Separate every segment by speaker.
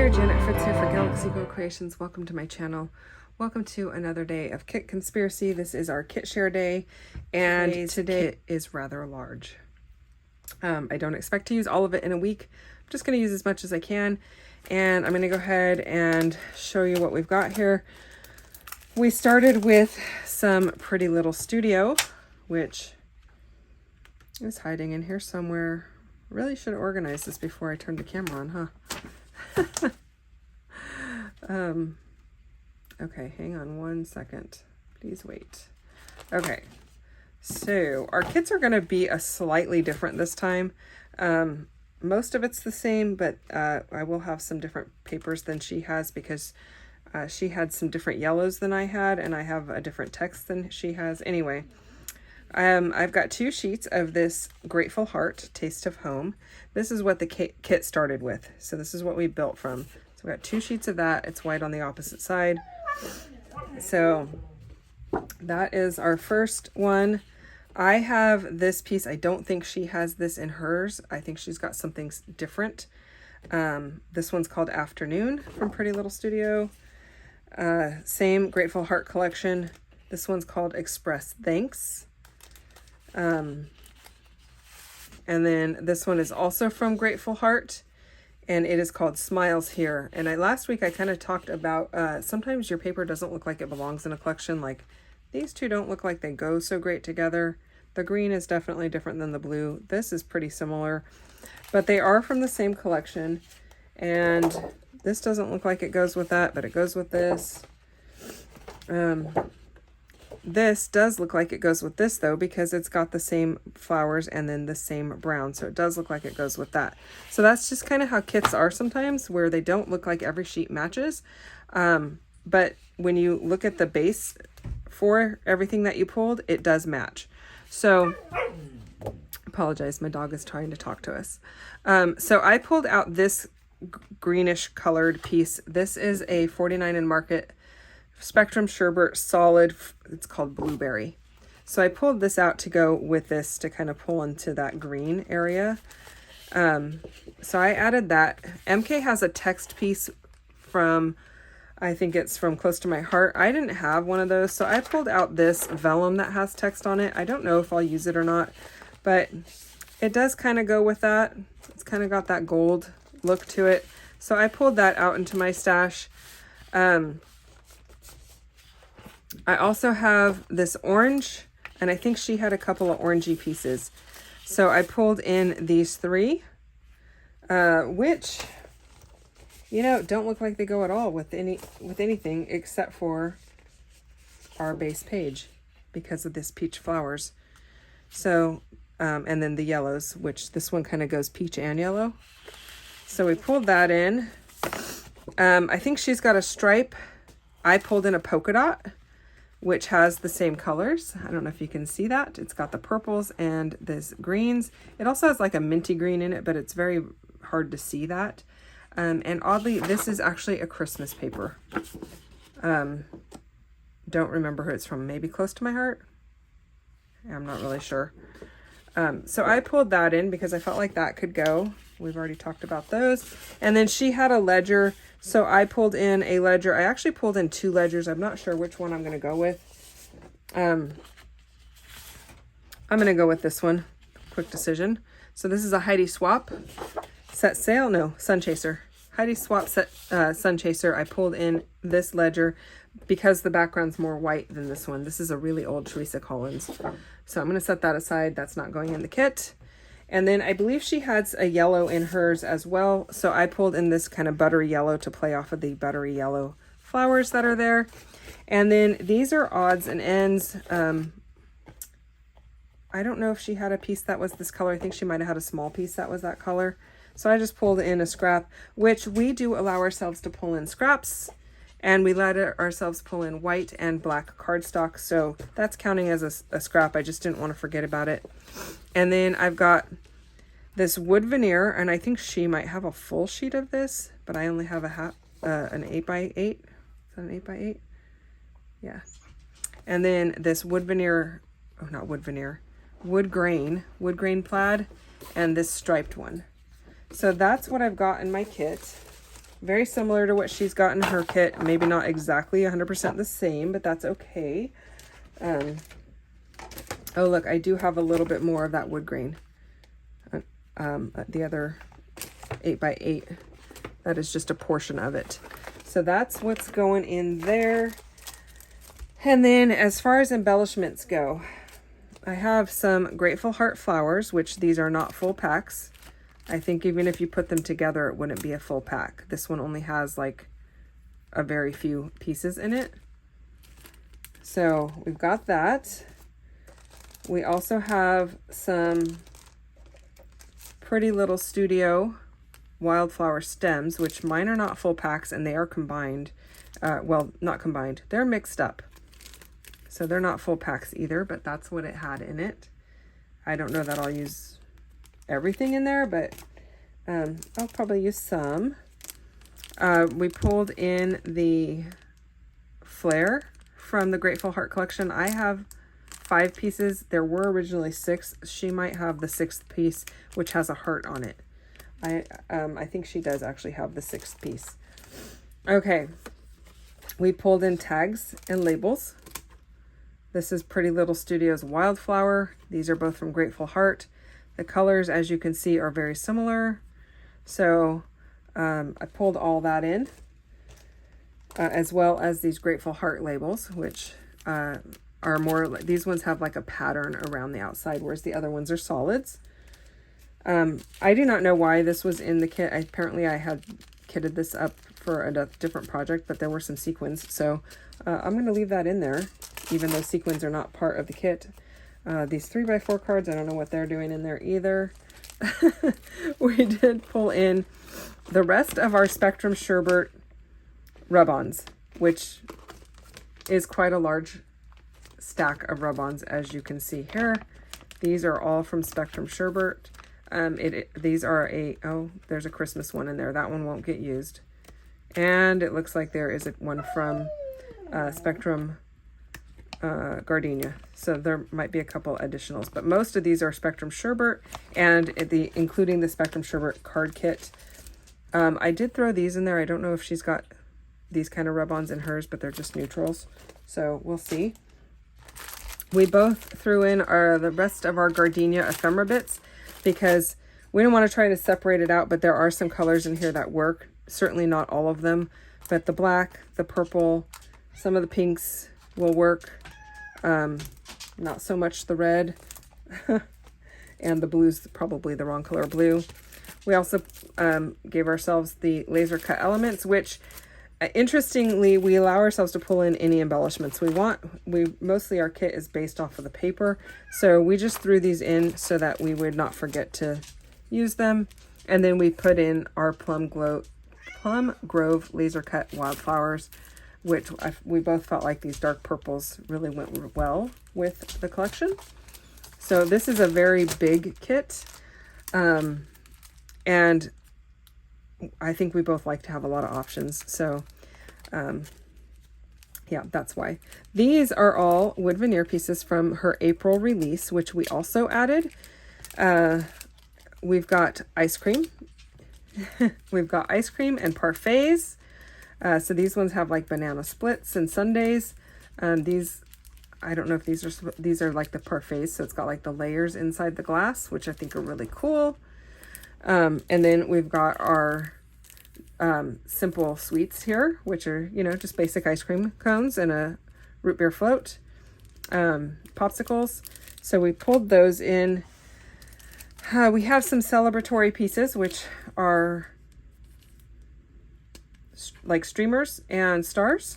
Speaker 1: there, Janet Fritz here for Galaxy Girl Creations. Welcome to my channel. Welcome to another day of Kit Conspiracy. This is our kit share day, and today is rather large. I don't expect to use all of it in a week. I'm just going to use as much as I can, and I'm going to go ahead and show you what we've got here. We started with some Pretty Little Studio, which is hiding in here somewhere. Really should have organized this before I turned the camera on, huh? Okay, hang on one second. Please wait. Okay, so our kits are going to be slightly different this time. Most of it's the same, but I will have some different papers than she has because she had some different yellows than I had, and I have a different text than she has. Anyway, I've got 2 sheets of this Grateful Heart Taste of Home. This is what the kit started with. So this is what we built from. So we got 2 sheets of that. It's white on the opposite side. So that is our first one. I have this piece. I don't think she has this in hers. I think she's got something different. This one's called Afternoon from Pretty Little Studio. Same Grateful Heart collection. This one's called Express Thanks. And then this one is also from Grateful Heart, and it is called Smiles Here. And last week I kind of talked about sometimes your paper doesn't look like it belongs in a collection. Like these two don't look like they go so great together. The green is definitely different than the blue. This is pretty similar, but they are from the same collection. And this doesn't look like it goes with that, but it goes with this. This does look like it goes with this though, because it's got the same flowers and then the same brown. So it does look like it goes with that. So that's just kind of how kits are sometimes, where they don't look like every sheet matches. But when you look at the base for everything that you pulled, it does match. So apologize, my dog is trying to talk to us. So I pulled out this greenish colored piece. This is a 49 in Market Spectrum Sherbert Solid. It's called Blueberry. So I pulled this out to go with this to kind of pull into that green area. So I added that. MK has a text piece from, I think it's from Close to My Heart. I didn't have one of those, so I pulled out this vellum that has text on it. I don't know if I'll use it or not, but it does kind of go with that. It's kind of got that gold look to it. So I pulled that out into my stash. I also have this orange, and I think she had a couple of orangey pieces. So I pulled in these 3, which, you know, don't look like they go at all with anything except for our base page because of this peach flowers. So, and then the yellows, which this one kind of goes peach and yellow. So we pulled that in. I think she's got a stripe. I pulled in a polka dot, which has the same colors. I don't know if you can see that. It's got the purples and this greens. It also has like a minty green in it, but it's very hard to see that. And oddly, this is actually a Christmas paper. Don't remember who it's from. Maybe Close to My Heart? I'm not really sure. So I pulled that in because I felt like that could go. We've already talked about those. And then she had a ledger. So I pulled in a ledger. I actually pulled in 2 ledgers. I'm not sure which one I'm going to go with. I'm going to go with this one. Quick decision. So this is a Heidi Swap Set Sail. No, Sun Chaser. Heidi Swap Set Sun Chaser. I pulled in this ledger because the background's more white than this one. This is a really old Teresa Collins. So I'm going to set that aside. That's not going in the kit. And then I believe she has a yellow in hers as well. So I pulled in this kind of buttery yellow to play off of the buttery yellow flowers that are there. And then these are odds and ends. I don't know if she had a piece that was this color. I think she might have had a small piece that was that color. So I just pulled in a scrap, which we do allow ourselves to pull in scraps. And we let ourselves pull in white and black cardstock. So that's counting as a scrap. I just didn't want to forget about it. And then I've got this wood veneer, and I think she might have a full sheet of this, but I only have an 8x8. Is that an 8x8? Yeah. And then this wood veneer, oh, not wood veneer, wood grain plaid, and this striped one. So that's what I've got in my kit. Very similar to what she's got in her kit. Maybe not exactly 100% the same, but that's okay. Oh, look, I do have a little bit more of that wood grain. The other 8x8. That is just a portion of it. So that's what's going in there. And then as far as embellishments go, I have some Grateful Heart flowers, which these are not full packs. I think even if you put them together, it wouldn't be a full pack. This one only has like a very few pieces in it. So we've got that. We also have some Pretty Little Studio wildflower stems, which mine are not full packs and they are combined. Well, not combined. They're mixed up. So they're not full packs either, but that's what it had in it. I don't know that I'll use everything in there, but I'll probably use some. We pulled in the flare from the Grateful Heart collection. I have 5 pieces. There were originally 6. She might have the 6th piece, which has a heart on it. I think she does actually have the 6th piece. Okay, we pulled in tags and labels. This is Pretty Little Studios Wildflower. These are both from Grateful Heart. The colors, as you can see, are very similar. So I pulled all that in, as well as these Grateful Heart labels, which are more, these ones have like a pattern around the outside, whereas the other ones are solids. I do not know why this was in the kit. Apparently I had kitted this up for a different project, but there were some sequins. So I'm going to leave that in there, even though sequins are not part of the kit. These 3x4 cards, I don't know what they're doing in there either. We did pull in the rest of our Spectrum Sherbert rub-ons, which is quite a large stack of rub-ons, as you can see here. These are all from Spectrum Sherbert. These are oh, there's a Christmas one in there. That one won't get used. And it looks like there is one from Spectrum Gardenia. So there might be a couple additionals, but most of these are Spectrum Sherbert, and including the Spectrum Sherbert card kit. I did throw these in there. I don't know if she's got these kind of rub-ons in hers, but they're just neutrals. So we'll see. We both threw in the rest of our Gardenia ephemera bits because we don't want to try to separate it out, but there are some colors in here that work. Certainly not all of them, but the black, the purple, some of the pinks will work. Not so much the red. And the blue's probably the wrong color blue. We also gave ourselves the laser cut elements, which interestingly, we allow ourselves to pull in any embellishments we want. Mostly our kit is based off of the paper, so we just threw these in so that we would not forget to use them. And then we put in our Plum Grove laser cut wildflowers, which we both felt like these dark purples really went well with the collection. So this is a very big kit, and I think we both like to have a lot of options. So yeah, that's why. These are all wood veneer pieces from her April release, which we also added. We've got ice cream. We've got ice cream and parfaits. So these ones have like banana splits and sundaes. These, I don't know if these are like the parfaits. So it's got like the layers inside the glass, which I think are really cool. And then we've got our simple sweets here, which are, you know, just basic ice cream cones and a root beer float, popsicles. So we pulled those in. We have some celebratory pieces, which are like streamers and stars.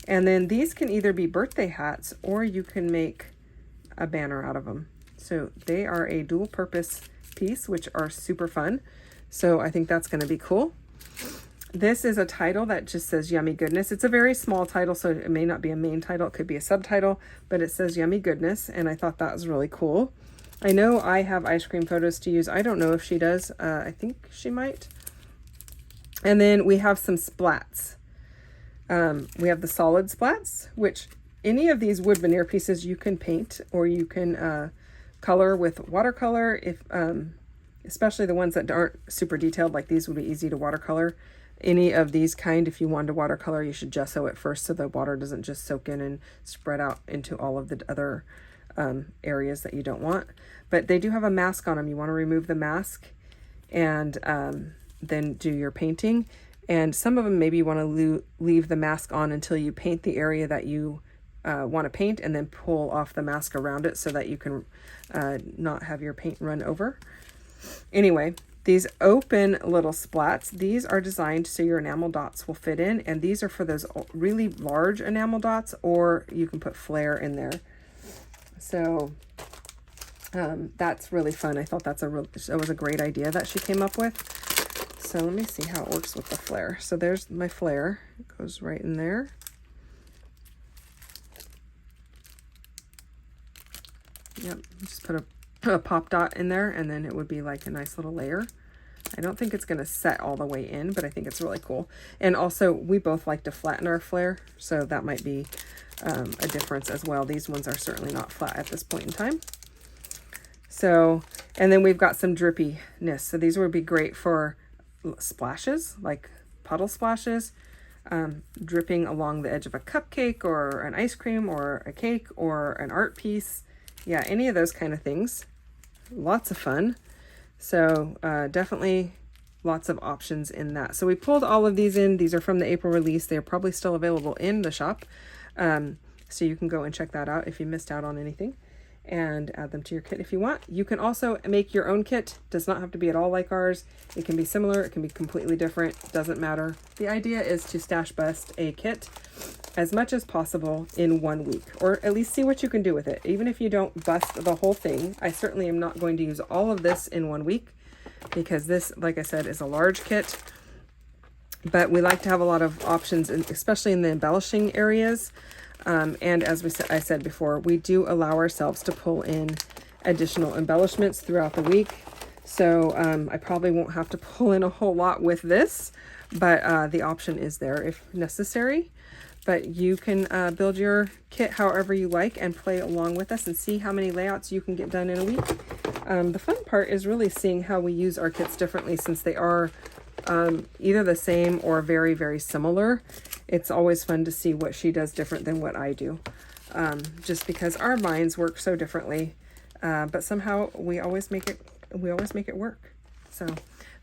Speaker 1: And then these can either be birthday hats or you can make a banner out of them. So they are a dual purpose piece, which are super fun. So I think that's going to be cool. This is a title that just says Yummy Goodness. It's a very small title, so it may not be a main title. It could be a subtitle, but it says Yummy Goodness, and I thought that was really cool. I know I have ice cream photos to use. I don't know if she does. I think she might. And then we have some splats. We have the solid splats, which any of these wood veneer pieces you can paint or you can color with watercolor, if especially the ones that aren't super detailed, like these would be easy to watercolor. Any of these kind, if you want to watercolor, you should gesso it first so the water doesn't just soak in and spread out into all of the other areas that you don't want. But they do have a mask on them. You want to remove the mask and then do your painting. And some of them maybe you want to leave the mask on until you paint the area that you want to paint, and then pull off the mask around it so that you can not have your paint run over. Anyway, these open little splats, these are designed so your enamel dots will fit in, and these are for those really large enamel dots, or you can put flare in there. So that's really fun. I thought that was a great idea that she came up with. So let me see how it works with the flare. So there's my flare. It goes right in there. Yep, just put a pop dot in there, and then it would be like a nice little layer. I don't think it's going to set all the way in, but I think it's really cool. And also, we both like to flatten our flare, so that might be a difference as well. These ones are certainly not flat at this point in time. So, and then we've got some drippiness. So these would be great for splashes, like puddle splashes, dripping along the edge of a cupcake or an ice cream or a cake or an art piece. Yeah, any of those kind of things. Lots of fun. So definitely lots of options in that. So we pulled all of these in. These are from the April release. They're probably still available in the shop. So you can go and check that out if you missed out on anything, and add them to your kit if you want. You can also make your own kit. Does not have to be at all like ours. It can be similar. It can be completely different. Doesn't matter. The idea is to stash bust a kit as much as possible in 1 week, or at least see what you can do with it. Even if you don't bust the whole thing, I certainly am not going to use all of this in 1 week, because this, like I said, is a large kit. But we like to have a lot of options, especially in the embellishing areas. And as I said before, we do allow ourselves to pull in additional embellishments throughout the week. So I probably won't have to pull in a whole lot with this, but the option is there if necessary. But you can build your kit however you like and play along with us and see how many layouts you can get done in a week. The fun part is really seeing how we use our kits differently, since they are either the same or very, very similar. It's always fun to see what she does different than what I do, just because our minds work so differently. But somehow we always make it work. So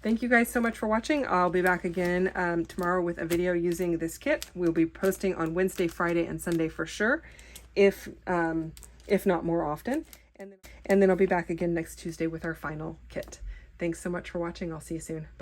Speaker 1: thank you guys so much for watching. I'll be back again tomorrow with a video using this kit. We'll be posting on Wednesday, Friday, and Sunday for sure, if not more often. And then I'll be back again next Tuesday with our final kit. Thanks so much for watching. I'll see you soon. Bye-bye.